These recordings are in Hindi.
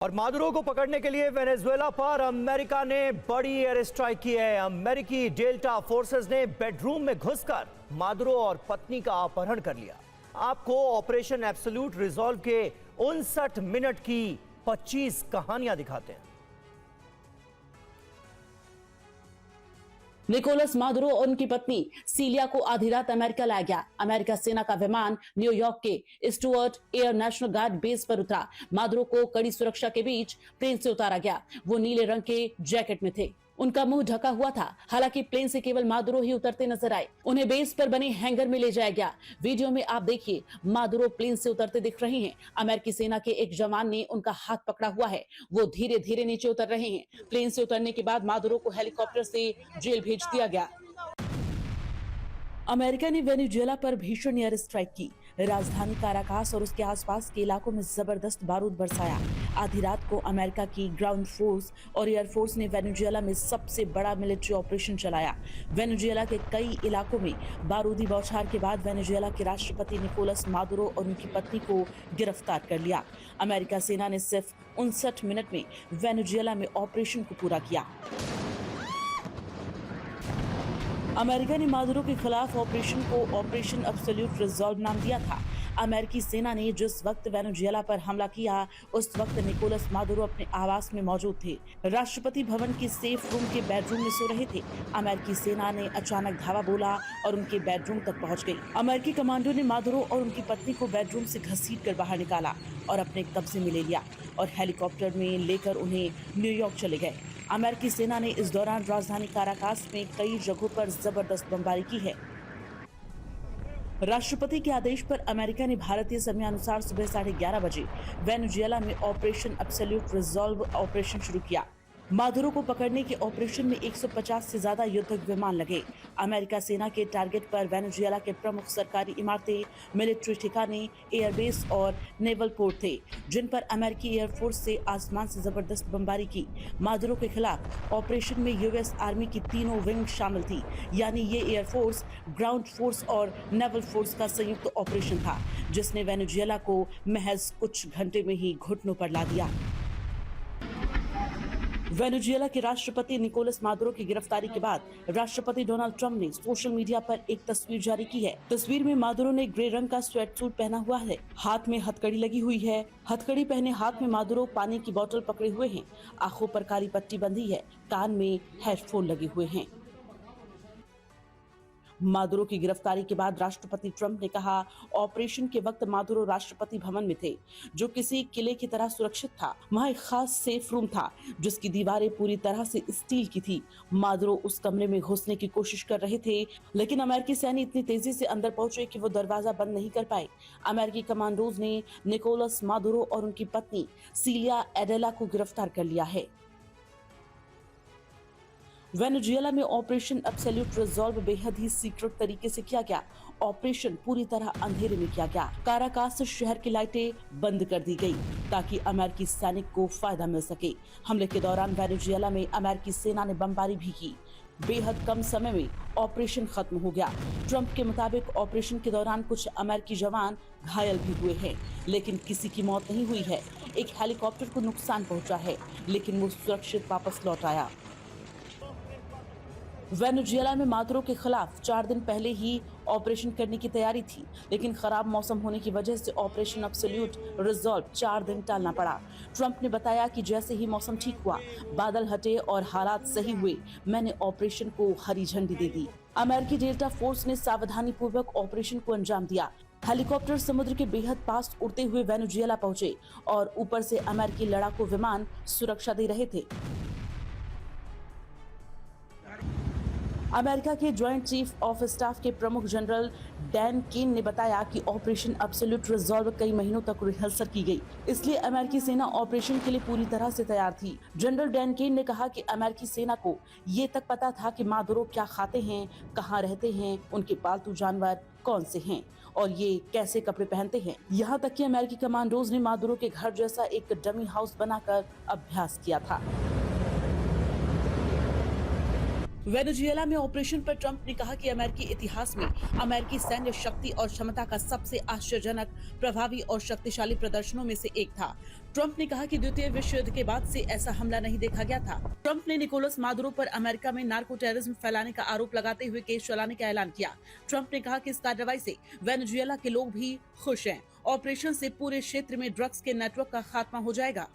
और मादुरो को पकड़ने के लिए वेनेजुएला पर अमेरिका ने बड़ी एयर स्ट्राइक की है। अमेरिकी डेल्टा फोर्सेस ने बेडरूम में घुसकर मादुरो और पत्नी का अपहरण कर लिया। आपको ऑपरेशन एब्सोल्यूट रिजॉल्व के 59 मिनट की 25 कहानियां दिखाते हैं। निकोलस मादुरो और उनकी पत्नी सीलिया को आधी रात अमेरिका लाया गया। अमेरिका सेना का विमान न्यूयॉर्क के Stuart air national guard base पर उतरा। मादुरो को कड़ी सुरक्षा के बीच प्लेन से उतारा गया। वो नीले रंग के जैकेट में थे, उनका मुंह ढका हुआ था। हालांकि प्लेन से केवल मादुरो ही उतरते नजर आए। उन्हें बेस पर बने हैंगर में ले जाया गया। वीडियो में आप देखिए, मादुरो प्लेन से उतरते दिख रहे हैं। अमेरिकी सेना के एक जवान ने उनका हाथ पकड़ा हुआ है। वो धीरे धीरे नीचे उतर रहे हैं। प्लेन से उतरने के बाद मादुरो को हेलीकॉप्टर से जेल भेज दिया गया। अमेरिका ने वेनेजुएला पर भीषण एयर स्ट्राइक की। राजधानी काराकास और उसके आसपास के इलाकों में जबरदस्त बारूद बरसाया। आधी रात को अमेरिका की ग्राउंड फोर्स और एयरफोर्स ने वेनेजुएला में सबसे बड़ा मिलिट्री ऑपरेशन चलाया। वेनेजुएला के कई इलाकों में बारूदी बौछार के बाद वेनेजुएला के राष्ट्रपति निकोलस मादुरो और उनकी पत्नी को गिरफ्तार कर लिया। अमेरिका सेना ने सिर्फ 59 मिनट में वेनेजुएला में ऑपरेशन को पूरा किया। अमेरिका ने मादुरो के खिलाफ ऑपरेशन को ऑपरेशन एब्सोल्यूट रिजॉल्व नाम दिया था। अमेरिकी सेना ने जिस वक्त वेनेजुएला पर हमला किया, उस वक्त निकोलस मादुरो अपने आवास में मौजूद थे। राष्ट्रपति भवन के सेफ रूम के बेडरूम में सो रहे थे। अमेरिकी सेना ने अचानक धावा बोला और उनके बेडरूम तक पहुंच गई। अमेरिकी कमांडो ने मादुरो और उनकी पत्नी को बेडरूम से घसीटकर बाहर निकाला और अपने कब्जे में ले लिया और हेलीकॉप्टर में लेकर उन्हें न्यूयॉर्क चले गए। अमेरिकी सेना ने इस दौरान राजधानी काराकास में कई जगहों पर जबरदस्त बमबारी की है। राष्ट्रपति के आदेश पर अमेरिका ने भारतीय समयानुसार सुबह 11:30 बजे वेनेजुएला में ऑपरेशन एब्सोल्यूट रिजॉल्व ऑपरेशन शुरू किया। मादुरो को पकड़ने के ऑपरेशन में 150 से ज्यादा युद्धक विमान लगे। अमेरिका सेना के टारगेट पर वेनेजुएला के प्रमुख सरकारी इमारतें, मिलिट्री ठिकाने, एयरबेस और नेवल पोर्ट थे, जिन पर अमेरिकी एयरफोर्स से आसमान से जबरदस्त बमबारी की। मादुरो के खिलाफ ऑपरेशन में यूएस आर्मी की तीनों विंग शामिल थी, यानी ये एयरफोर्स, ग्राउंड फोर्स और नेवल फोर्स का संयुक्त ऑपरेशन था, जिसने वेनेजुएला को महज कुछ घंटे में ही घुटनों पर ला दिया। वेनेजुएला के राष्ट्रपति निकोलस मादुरो की गिरफ्तारी के बाद राष्ट्रपति डोनाल्ड ट्रंप ने सोशल मीडिया पर एक तस्वीर जारी की है। तस्वीर में मादुरो ने ग्रे रंग का स्वेट सूट पहना हुआ है, हाथ में हथकड़ी लगी हुई है। हथकड़ी पहने हाथ में मादुरो पानी की बोतल पकड़े हुए हैं। आंखों पर काली पट्टी बंधी है, कान में हेडफोन लगे हुए हैं। मादुरो की गिरफ्तारी के बाद राष्ट्रपति ट्रंप ने कहा, ऑपरेशन के वक्त मादुरो राष्ट्रपति भवन में थे, जो किसी किले की तरह सुरक्षित था। वहाँ एक खास सेफ रूम था, जिसकी दीवारें पूरी तरह से स्टील की थी। मादुरो उस कमरे में घुसने की कोशिश कर रहे थे, लेकिन अमेरिकी सैनिक इतनी तेजी से अंदर पहुंचे कि वो दरवाजा बंद नहीं कर पाए। अमेरिकी कमांडोज ने निकोलस मादुरो और उनकी पत्नी सीलिया एडेला को गिरफ्तार कर लिया है। वेनेजुएला में ऑपरेशन एब्सोल्यूट रिजॉल्व बेहद ही सीक्रेट तरीके से किया गया। ऑपरेशन पूरी तरह अंधेरे में किया गया। काराकास शहर की लाइटें बंद कर दी गई ताकि अमेरिकी सैनिक को फायदा मिल सके। हमले के दौरान वेनेजुएला में अमेरिकी सेना ने बमबारी भी की। बेहद कम समय में ऑपरेशन खत्म हो गया। ट्रंप के मुताबिक ऑपरेशन के दौरान कुछ अमेरिकी जवान घायल भी हुए हैं, लेकिन किसी की मौत नहीं हुई है। एक हेलीकॉप्टर को नुकसान पहुंचा है, लेकिन वो सुरक्षित वापस लौट आया। वेनेजुएला में मादुरो के खिलाफ 4 दिन पहले ही ऑपरेशन करने की तैयारी थी, लेकिन खराब मौसम होने की वजह से ऑपरेशन एब्सोल्यूट रिजॉल्व 4 दिन टालना पड़ा। ट्रंप ने बताया कि जैसे ही मौसम ठीक हुआ, बादल हटे और हालात सही हुए, मैंने ऑपरेशन को हरी झंडी दे दी। अमेरिकी डेल्टा फोर्स ने सावधानी पूर्वक ऑपरेशन को अंजाम दिया। हेलीकॉप्टर समुद्र के बेहद पास उड़ते हुए वेनेजुएला पहुंचे और ऊपर से अमेरिकी लड़ाकू विमान सुरक्षा दे रहे थे। अमेरिका के ज्वाइंट चीफ ऑफ स्टाफ के प्रमुख जनरल डैन केन ने बताया कि ऑपरेशन एब्सोल्यूट रिजॉल्व कई महीनों तक रिहर्सल की गई, इसलिए अमेरिकी सेना ऑपरेशन के लिए पूरी तरह से तैयार थी। जनरल डैन केन ने कहा कि अमेरिकी सेना को ये तक पता था कि मादुरो क्या खाते हैं, कहाँ रहते हैं, उनके पालतू जानवर कौन से हैं और ये कैसे कपड़े पहनते हैं। यहाँ तक कि अमेरिकी कमांडोज ने मादुरो के घर जैसा एक डमी हाउस बनाकर अभ्यास किया था। वेनेजुएला में ऑपरेशन पर ट्रंप ने कहा कि अमेरिकी इतिहास में अमेरिकी सैन्य शक्ति और क्षमता का सबसे आश्चर्यजनक, प्रभावी और शक्तिशाली प्रदर्शनों में से एक था। ट्रंप ने कहा कि द्वितीय विश्व युद्ध के बाद से ऐसा हमला नहीं देखा गया था। ट्रंप ने निकोलस मादुरो पर अमेरिका में नार्को टेररिज्म फैलाने का आरोप लगाते हुए केस चलाने का ऐलान किया। ट्रंप ने कहा कि इस कार्रवाई से वेनेजुएला के लोग भी खुश हैं। ऑपरेशन से पूरे क्षेत्र में ड्रग्स के नेटवर्क का खात्मा हो जाएगा।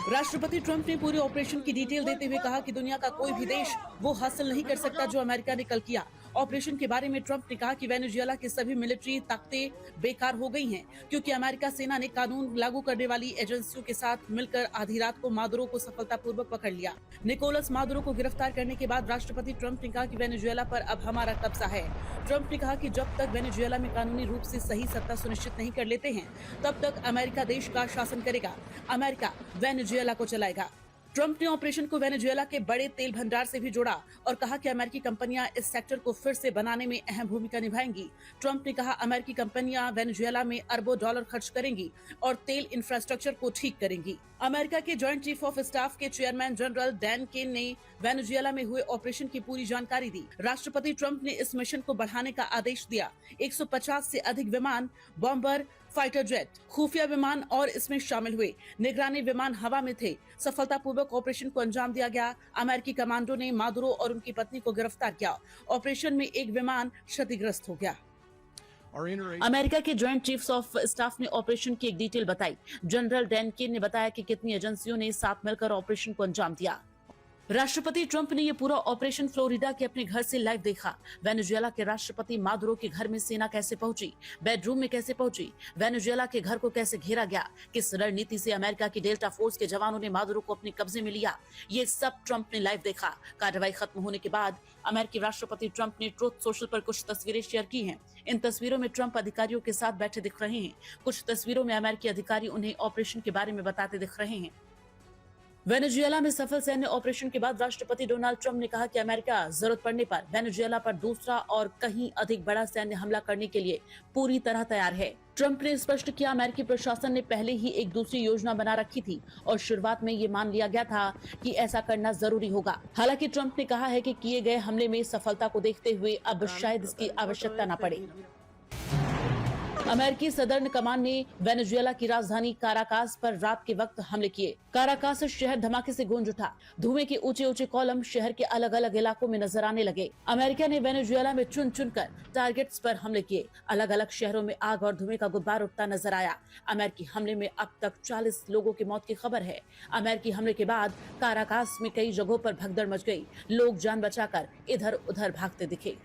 राष्ट्रपति ट्रंप ने पूरे ऑपरेशन की डिटेल देते हुए कहा कि दुनिया का कोई भी देश वो हासिल नहीं कर सकता जो अमेरिका ने कल किया। ऑपरेशन के बारे में ट्रंप ने कहा कि वेनेजुएला की सभी मिलिट्री ताकतें बेकार हो गई हैं, क्योंकि अमेरिका सेना ने कानून लागू करने वाली एजेंसियों के साथ मिलकर आधी रात को मादुरो को सफलतापूर्वक पकड़ लिया। निकोलस मादुरो को गिरफ्तार करने के बाद राष्ट्रपति ट्रंप ने कहा कि वेनेजुएला पर अब हमारा कब्जा है। ट्रंप ने कहा कि जब तक वेनेजुएला में कानूनी रूप से सही सत्ता सुनिश्चित नहीं कर लेते हैं, तब तक अमेरिका देश का शासन करेगा। अमेरिका वेनेजुएला को चलाएगा। ट्रंप ने ऑपरेशन को वेनेजुएला के बड़े तेल भंडार से भी जोड़ा और कहा कि अमेरिकी कंपनियां इस सेक्टर को फिर से बनाने में अहम भूमिका निभाएंगी। ट्रंप ने कहा अमेरिकी कंपनियां वेनेजुएला में अरबों डॉलर खर्च करेंगी और तेल इंफ्रास्ट्रक्चर को ठीक करेंगी। अमेरिका के जॉइंट चीफ ऑफ स्टाफ के चेयरमैन जनरल डैन केन ने वेनेजुएला में हुए ऑपरेशन की पूरी जानकारी दी। राष्ट्रपति ट्रंप ने इस मिशन को बढ़ाने का आदेश दिया। 150 से अधिक विमान, बॉम्बर, फाइटर जेट, खुफिया विमान और इसमें शामिल हुए। निगरानी विमान हवा में थे। सफलतापूर्वक ऑपरेशन को अंजाम दिया गया। अमेरिकी कमांडो ने मादुरो और उनकी पत्नी को गिरफ्तार किया। ऑपरेशन में एक विमान क्षतिग्रस्त हो गया। अमेरिका के जॉइंट चीफ्स ऑफ स्टाफ ने ऑपरेशन की एक डिटेल बताई। जनरल डैन केन ने बताया कि कितनी एजेंसियों ने साथ मिलकर ऑपरेशन को अंजाम दिया। राष्ट्रपति ट्रंप ने ये पूरा ऑपरेशन फ्लोरिडा के अपने घर से लाइव देखा। वेनेजुएला के राष्ट्रपति मादुरो के घर में सेना कैसे पहुंची, बेडरूम में कैसे पहुंची, वेनेजुएला के घर को कैसे घेरा गया, किस रणनीति से अमेरिका की डेल्टा फोर्स के जवानों ने मादुरो को अपने कब्जे में लिया, ये सब ट्रंप ने लाइव देखा। कार्रवाई खत्म होने के बाद अमेरिकी राष्ट्रपति ट्रंप ने ट्रुथ सोशल पर कुछ तस्वीरें शेयर की हैं। इन तस्वीरों में ट्रंप अधिकारियों के साथ बैठे दिख रहे हैं। कुछ तस्वीरों में अमेरिकी अधिकारी उन्हें ऑपरेशन के बारे में बताते दिख रहे हैं। वेनेजुएला में सफल सैन्य ऑपरेशन के बाद राष्ट्रपति डोनाल्ड ट्रंप ने कहा कि अमेरिका जरूरत पड़ने पर वेनेजुएला पर दूसरा और कहीं अधिक बड़ा सैन्य हमला करने के लिए पूरी तरह तैयार है। ट्रंप ने स्पष्ट किया, अमेरिकी प्रशासन ने पहले ही एक दूसरी योजना बना रखी थी और शुरुआत में ये मान लिया गया था कि ऐसा करना जरूरी होगा। हालांकि ट्रंप ने कहा है कि किए गए हमले में सफलता को देखते हुए अब शायद इसकी आवश्यकता न पड़े। अमेरिकी सदर्न कमान ने वेनेजुएला की राजधानी काराकास पर रात के वक्त हमले किए। काराकास शहर धमाके से गूंज उठा। धुएं के ऊंचे ऊंचे कॉलम शहर के अलग अलग इलाकों में नजर आने लगे। अमेरिका ने वेनेजुएला में चुन चुनकर टारगेट्स पर हमले किए। अलग अलग शहरों में आग और धुएं का गुब्बार उठता नजर आया। अमेरिकी हमले में अब तक 40 लोगों की मौत की खबर है। अमेरिकी हमले के बाद काराकास में कई जगहों पर भगदड़ मच गई। लोग जान बचाकर इधर उधर भागते दिखे।